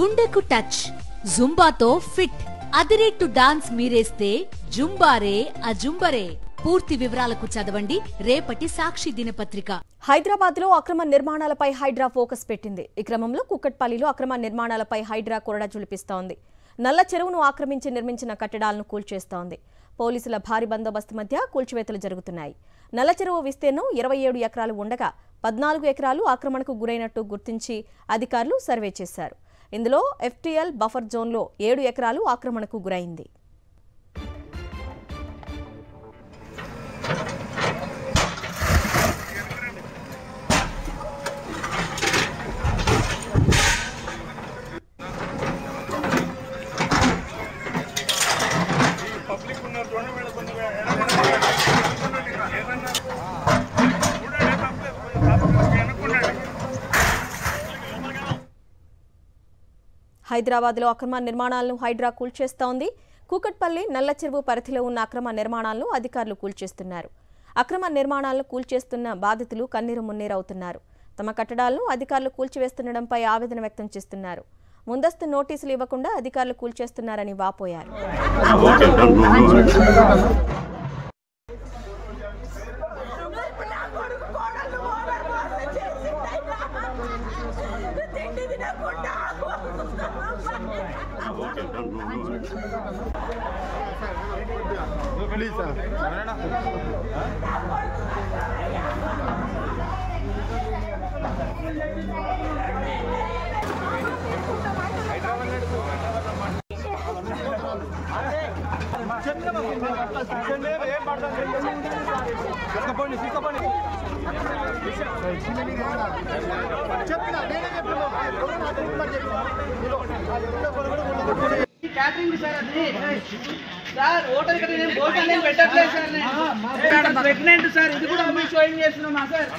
గుండెకు touch, జుంబాతో fit, అదిరేట్టు dance మీరేస్తే జుంబారే అజుంబరే. పూర్తి వివరాలకు చదవండి రేపటి సాక్షి దినపత్రిక. హైదరాబాద్ లో అక్రమ నిర్మాణాలపై హైడ్రా ఫోకస్ పెట్టింది. ఈ క్రమంలో కుక్కట్పల్లిలో అక్రమ నిర్మాణాలపై హైడ్రా కొరడా జులిపిస్తోంది. నల్ల చెరువును ఆక్రమించి నిర్మించిన కట్టడాలను కూల్చేస్తోంది. పోలీసుల భారీ బందోబస్తు మధ్య కూల్చివేతలు జరుగుతున్నాయి. నల్ల చెరువు విస్తీర్ణం 27 ఎకరాలు ఉండగా 14 ఎకరాలు ఆక్రమణకు గురైనట్టు గుర్తించి అధికారులు సర్వే చేశారు. ఇందులో ఎఫ్టీఎల్ బఫర్ జోన్లో 7 ఎకరాలు ఆక్రమణకు గురైంది. హైదరాబాద్ లో అక్రమ నిర్మాణాలను హైడ్రా కూల్చేస్తోంది. కూకట్పల్లి, నల్ల చెరువు పరిధిలో ఉన్న అక్రమ నిర్మాణాలను అధికారులు కూల్చేస్తున్నారు. అక్రమ నిర్మాణాలను కూల్చేస్తున్న బాధితులు కన్నీరు మున్నీరవుతున్నారు. తమ కట్టడాలను అధికారులు కూల్చివేస్తుండడంపై ఆవేదన వ్యక్తం చేస్తున్నారు. ముందస్తు నోటీసులు ఇవ్వకుండా అధికారులు కూల్చేస్తున్నారని వాపోయారు. క్యాటరింగ్ సార్ అది సార్ హోటల్ కి నేను భోజనం నేను పెట్టట్లేదు సార్. నేను ప్రెగ్నెంట్ సార్. ఇది కూడా మేము షోయింగ్ చేస్తున్నామా సార్?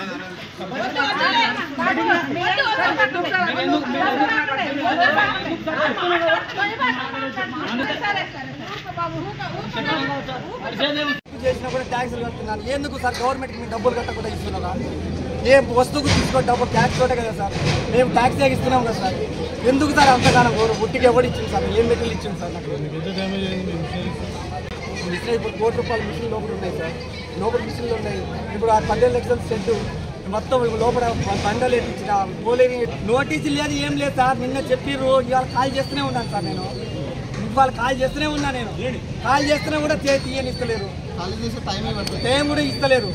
చేసినా కూడా ట్యాక్సులు కడుతున్నారు. ఎందుకు సార్ గవర్నమెంట్కి మేము డబ్బులు కట్టకుండా ఇస్తున్నారా? ఏ వస్తువుకు తీసుకొని డబ్బులు ట్యాక్స్ తోటే కదా సార్. మేము ట్యాక్స్ ఇస్తున్నాం కదా సార్. ఎందుకు సార్ అంతగానం బుట్టికి ఎవరు ఇచ్చింది సార్? ఏం మెటీరియల్ ఇచ్చింది సార్? నాకు మిషన్ ఇప్పుడు ₹1 మిషన్ లోపల ఉన్నాయి సార్. లోపల మిషన్లు ఉన్నాయి. ఇప్పుడు ఆ 15 లక్షల సెట్ మొత్తం లోపల బండలు ఎట్టించిన పోలేని నోటీసులు లేదు, ఏం లేదు సార్. నిన్న చెప్పిర్రు, ఇవాళ కాల్ చేస్తూనే ఉన్నాను సార్. నేను ఇవాళ కాల్ చేస్తూనే ఉన్నా. నేను కాల్ చేస్తూనే కూడా తీయని ఇస్తలేరు. టైం కూడా ఇస్తలేరు.